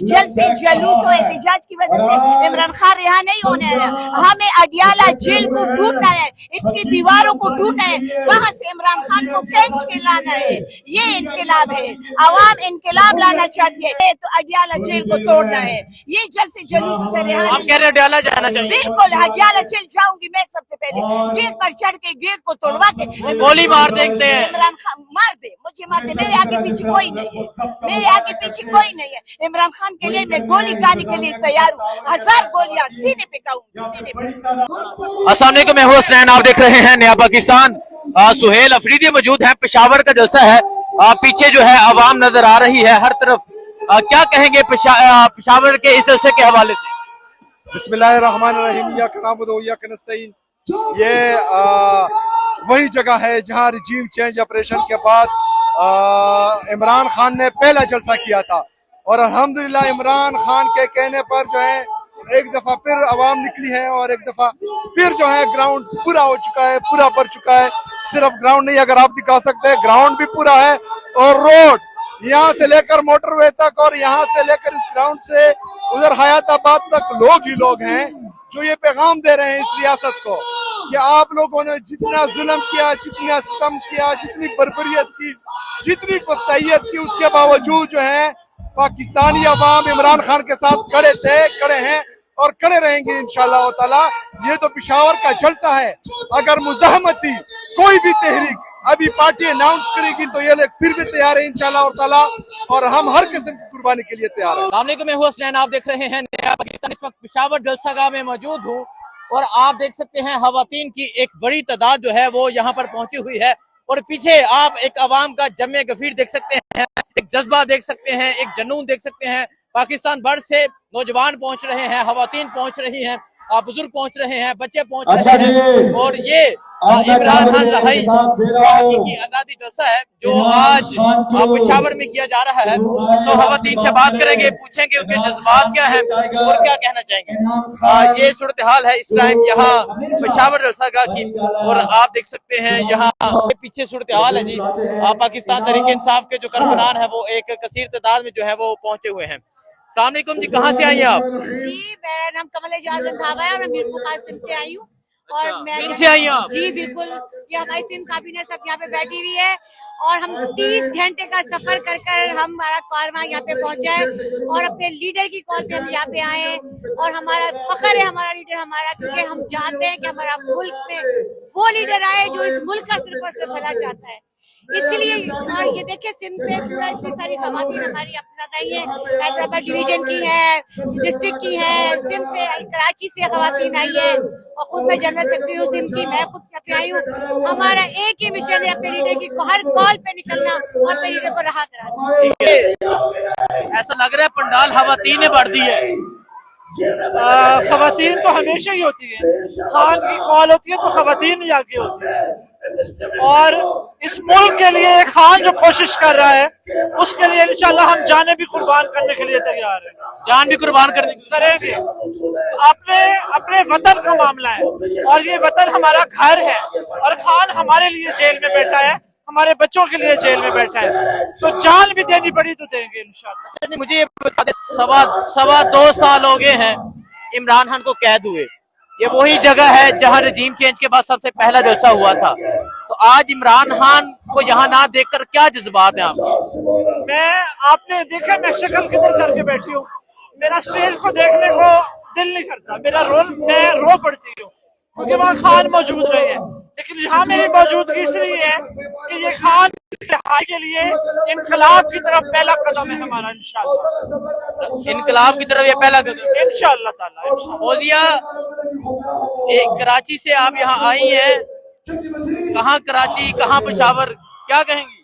जल्द से जुलूस और एहतजाज की वजह से इमरान खान रिहा नहीं होने है। हमें अडियाला जेल को ढूंढना है, इसकी दीवारों को ढूंढना है, वहां से इमरान खान को खींच के लाना है। ये इनकलाब है, आवाम इनकलाब लाना चाहती है तो अडियाला जेल को तोड़ना है। ये जल्द से जुलूस से रिहा। आप कह रहे हैं अडियाला जाना चाहिए? बिल्कुल अडियाला जेल जाऊंगी मैं सबसे पहले, गेट पर चढ़ के गेट को तोड़वा के गोली मार देखते हैं। इमरान खान मार दे, मुझे मार दे, मेरे आगे पीछे कोई नहीं है, मेरे आगे पीछे कोई नहीं है। इमरान खान के लिए मैं गोली खाने के लिए तैयार हूँ, 1000 गोलियां सीने पे खाऊंगी, सीने पे। अस्सलाम वालेकुम, मैं हूं हसनैन, आप देख रहे हैं नया पाकिस्तान। सुहेल अफरीदी मौजूद है, पेशावर का जलसा है। पीछे जो है आवाम नजर आ रही है हर तरफ। क्या कहेंगे पेशावर के इस जलसे के हवाले से? बिस्मिल्लाहिर्रहमानिर्रहीम, या नअबुदु व इय्याका नस्तईन। ये वही जगह है जहां रिजीम चेंज ऑपरेशन के बाद इमरान खान ने पहला जलसा किया था, और अल्हम्दुलिल्लाह इमरान खान के कहने पर जो है एक दफा फिर आवाम निकली है, और एक दफा फिर जो है ग्राउंड पूरा हो चुका है, पूरा भर चुका है। सिर्फ ग्राउंड नहीं, अगर आप दिखा सकते हैं, ग्राउंड भी पूरा है, और रोड यहाँ से लेकर मोटरवे तक, और यहाँ से लेकर इस ग्राउंड से उधर हयाताबाद तक लोग ही लोग हैं जो ये पैगाम दे रहे हैं इस रियासत को कि आप लोगों ने जितना जुल्म किया, जितना सितम किया, जितनी बर्बरियत की, जितनी फस्तैयत की, उसके बावजूद जो है पाकिस्तानी अवाम इमरान खान के साथ खड़े थे, खड़े हैं और खड़े रहेंगे इंशाअल्लाह ताला। ये तो पेशावर का जलसा है। अगर मुज़ाहमती कोई भी तहरीक अभी पार्टी अनाउंस करेगी तो ये लोग फिर भी तैयार है इंशाअल्लाह ताला, और हम हर किस्म की कुर्बानी के लिए तैयार हैं। अस्सलाम वालेकुम, मैं हूं हसनैन, आप देख रहे हैं नया पाकिस्तान। इस वक्त पेशावर जलसागाह में मौजूद हूं, और आप देख सकते हैं खवातीन की एक बड़ी तादाद जो है वो यहाँ पर पहुंची हुई है, और पीछे आप एक आवाम का जमे गफीर देख सकते हैं, एक जज्बा देख सकते हैं, एक जुनून देख सकते हैं। पाकिस्तान भर से नौजवान पहुंच रहे हैं, खवातीन पहुंच रही हैं, बुजुर्ग पहुंच रहे हैं, बच्चे पहुंच रहे हैं, और ये इमरान खान रहाई की आजादी जलसा है जो आज पेशावर में किया जा रहा है। तो खवातीन से बात करेंगे, पूछेंगे उनके जज्बात क्या हैं और क्या कहना चाहेंगे। ये सूरत हाल है इस टाइम यहाँ पेशावर जलसागाह की, और आप देख सकते हैं यहाँ पीछे सूरत हाल है जी। पाकिस्तान तहरीक इंसाफ के जो कारकुनान है वो एक कसीर तादाद में जो है वो पहुंचे हुए हैं। अस्सलाम वालेकुम जी, कहाँ से आई हैं आप? जी, मेरा नाम कमल एजाज़त थावा है और मैं मीरपुर कासिम से आई हूँ। और मैं से आई हैं आप? जी बिल्कुल, ये हमारी सिंध काबीना सब यहाँ पे बैठी हुई है, और हम 30 घंटे का सफर कर कर हमारा कारवां यहाँ पे पहुंचा है, और अपने लीडर की कॉल से हम यहाँ पे आए हैं, और हमारा फख्र है हमारा लीडर हमारा, क्योंकि हम जानते हैं कि हमारा मुल्क में वो लीडर आए जो इस मुल्क का सिर्फ और सिर्फ भला चाहता है। इसलिए और ये देखिए सिंध में पूरा इतनी सारी खवातीन हमारी अपने साथ आई है, हैदराबाद डिवीजन की है, डिस्ट्रिक्ट की है, सिंध से कराची से खवातीन आई है, और खुद मैं जनरल सेक्रेटरी हूँ सिंध की, मैं खुद यहाँ पे आई हूँ। हमारा एक ही मिशन है, अपने लीडर की हर कॉल पे निकलना और अपने लीडर को रहा कराना। ऐसा लग रहा है पंडाल खवातीन ने भर दी है। खवातीन तो हमेशा ही होती है, खान की कॉल होती है तो खवातीन ही आगे होती है, और इस मुल्क के लिए खान जो कोशिश कर रहा है उसके लिए इंशाल्लाह हम जाने भी कुर्बान करने के लिए तैयार हैं, जान भी कुर्बान करेंगे। अपने वतन का मामला है, और ये वतन हमारा घर है, और खान हमारे लिए जेल में बैठा है, हमारे बच्चों के लिए जेल में बैठा है, तो जान भी देनी पड़ी तो देंगे इंशाल्लाह। मुझे ये बता दे, सवा 2 साल हो गए हैं इमरान खान को कैद हुए। ये वही जगह है जहां रजीम चेंज के बाद सबसे पहला जलसा हुआ था। तो आज इमरान खान को यहाँ ना देखकर क्या जज्बात है आपके? आपने देखा मैं शक्ल किधर करके बैठी हूँ, मेरा स्टेज को देखने को दिल नहीं करता, मैं रो पड़ती हूँ क्योंकि वहाँ खान मौजूद रहे हैं। लेकिन यहाँ मेरी मौजूदगी इसलिए है कि ये खान रिहाई के लिए इनकलाब की तरफ पहला कदम है हमारा, इंशाअल्लाह इनकलाब की तरफ ये पहला कदम इंशाअल्लाह ताला। फौजिया, कराची से आप यहाँ आई हैं, कहाँ कराची कहाँ पेशावर, क्या कहेंगी?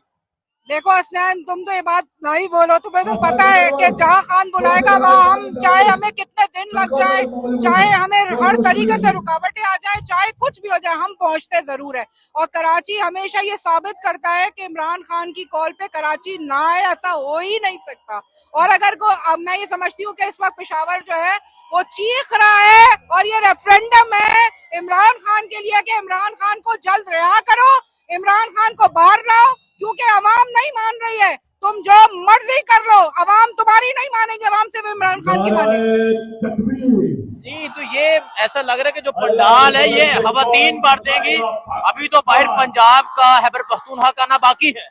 देखो हसनैन, तुम तो ये बात नहीं बोलो, तुम्हें तो पता है कि जहाँ खान बुलाएगा वहाँ हम, चाहे हमें कितने दिन लग जाए, चाहे हमें हर तरीके से रुकावटें आ जाए, चाहे कुछ भी हो जाए, हम पहुँचते जरूर है। और कराची हमेशा ये साबित करता है कि इमरान खान की कॉल पे कराची ना आए, ऐसा हो ही नहीं सकता। और अगर अब मैं ये समझती हूँ कि इस वक्त पेशावर जो है वो चीख रहा है, और ये रेफरेंडम है इमरान खान के लिए कि इमरान खान को जल्द रिहा करो, इमरान खान को बाहर लाओ, क्योंकि अवाम नहीं मान रही है। तुम जो मर्जी कर लो, अवाम तुम्हारी नहीं मानेगी, अवाम सिर्फ इमरान खान की मानेगी। जी, तो ये ऐसा लग रहा है कि जो पंडाल है ये खवातीन भर देंगी। अभी तो बाहर पंजाब का खैबर पख्तूनख्वा का आना बाकी है।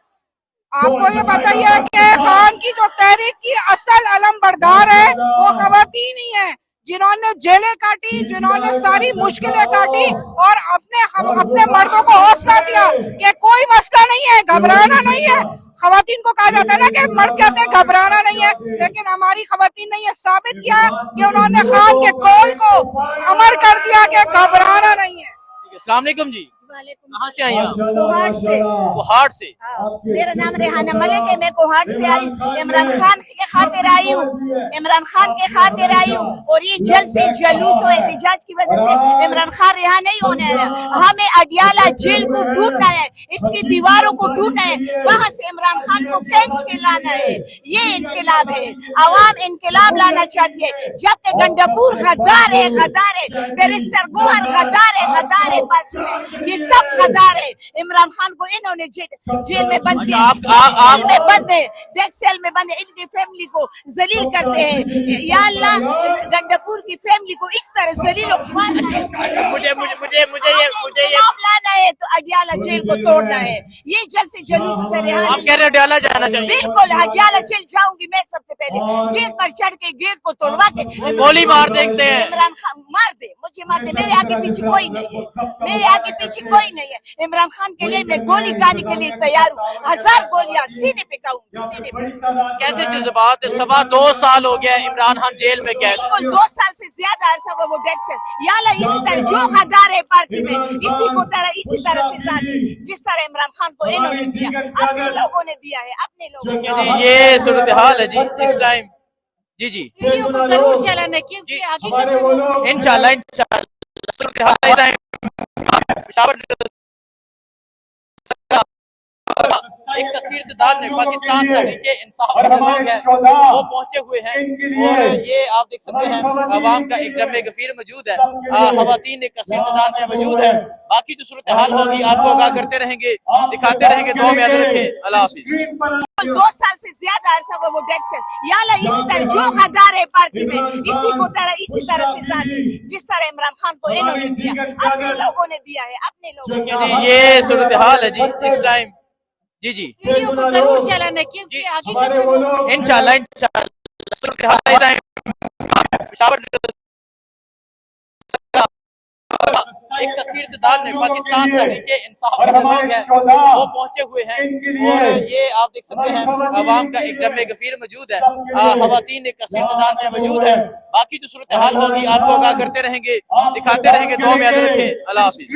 आपको ये बताइए कि खान की जो तहरीक की असल अलम बरदार है वो खवातीन ही है, जिन्होंने जेलें काटी, जिन्होंने सारी मुश्किलें काटी और अपने मर्दों को हौसला दिया कि कोई मसला नहीं है, घबराना नहीं है। खवातीन को कहा जाता है ना कि मर्द कहते हैं घबराना नहीं है, लेकिन हमारी खवातीन ने ये साबित किया कि उन्होंने खान के कौल को अमर कर दिया कि घबराना नहीं है। अस्सलाम वालेकुम जी, कहाँ से आई आप? कोहाट से। कोहाट से। मेरा नाम रेहाना मलिक है, मैं कोहाट से आई हूँ। इमरान खान के खातिर आई हूँ, इमरान खान के खातिर आई हूँ। और ये जल्द से जुलूस और एहतजाज की वजह से इमरान खान रिहा नहीं होने है। हमें अडियाला जेल को ढूंढना है, इसकी दीवारों को ढूंढना है, वहाँ से इमरान खान को खींच के लाना है। ये इनकलाब है, आवाम इनकलाब लाना चाहती है। जबकि गंडापुर गद्दार है, बैरिस्टर गोहर गद्दार है, ये सब गद्दार है। इमरान खान को इन्होंने जेल में बंद किया, जेल में बंद है, डेथ सेल में बंद है। इनकी फैमिली को जलील करते हैं। या अल्लाह, गंडापुर की फैमिली को इस तरह जलील मुझे लाना है तो अडियाला जेल को तोड़ना है। ये जल्द से जुलूस उतरे। आप कह रहे हैं अडियाला जाना चाहिए? बिल्कुल, अडियाला जेल जाऊंगी मैं। सबसे पहले गेट पर चढ़ के गेट को तोड़वा के गोली मार देखते हैं। इमरान खान मार दे, मुझे मार दे, मेरे आगे पीछे कोई नहीं है, मेरे आगे पीछे कोई नहीं है। इमरान खान के लिए मैं गोली खाने के लिए तैयार हूँ, 1000 गोलियां सीने पे खाऊंगी, सीने पे। कैसे जज्बात है? 2.25 साल हो गया इमरान खान जेल में कैद। बिल्कुल 2 साल से ज्यादा अरसा हुआ वो डेथ सेल। या अल्लाह, इसी तरह जो गद्दार है पार्टी में, इसी तरह सजा दे जिस तरह इमरान खान को इन्होंने दिया, अपने लोगों ने दिया है, अपने लोगों ने। ये सूरत हाल है जी इस टाइम। जी जी, वीडियो को जरूर चलाना, क्योंकि आगे इंशाल्लाह सूरत हाल इस टाइम। एक कसीर तादाद में पाकिस्तान तहरीके इंसाफ के लोग हैं वो पहुंचे हुए हैं, और ये आप देख सकते हैं अवाम का एक जमे गफीर मौजूद है। खवातीन एक कसीर तादाद में मौजूद है। बाकी जो सूरत हाल होगी आपको आगाह करते रहेंगे, दिखाते रहेंगे। दुआ में याद रखें। अल्लाह हाफिज। 2 साल से ज्यादा अरसा हुआ वो डेथ सेल। या अल्लाह, इसी तरह जो गद्दार है पार्टी में, इसी तरह सजा दे जिस तरह इमरान खान को इन्होंने दिया, अपने लोगों ने दिया है, अपने लोगों ने। ये सूरत हाल है जी इस टाइम। जी जी, वीडियो को जरूर चलाना, क्योंकि आगे इंशाल्लाह सूरत हाल इस टाइम। एक कसीर तादाद में पाकिस्तान तहरीके इंसाफ के लोग हैं वो पहुंचे हुए हैं, और ये आप देख सकते हैं अवाम का एक जमे गफीर मौजूद है। खवातीन एक कसीर तादाद में मौजूद है। बाकी जो सूरत हाल होगी आपको आगाह करते रहेंगे, दिखाते रहेंगे। दुआ में याद रखें। अल्लाह हाफिज।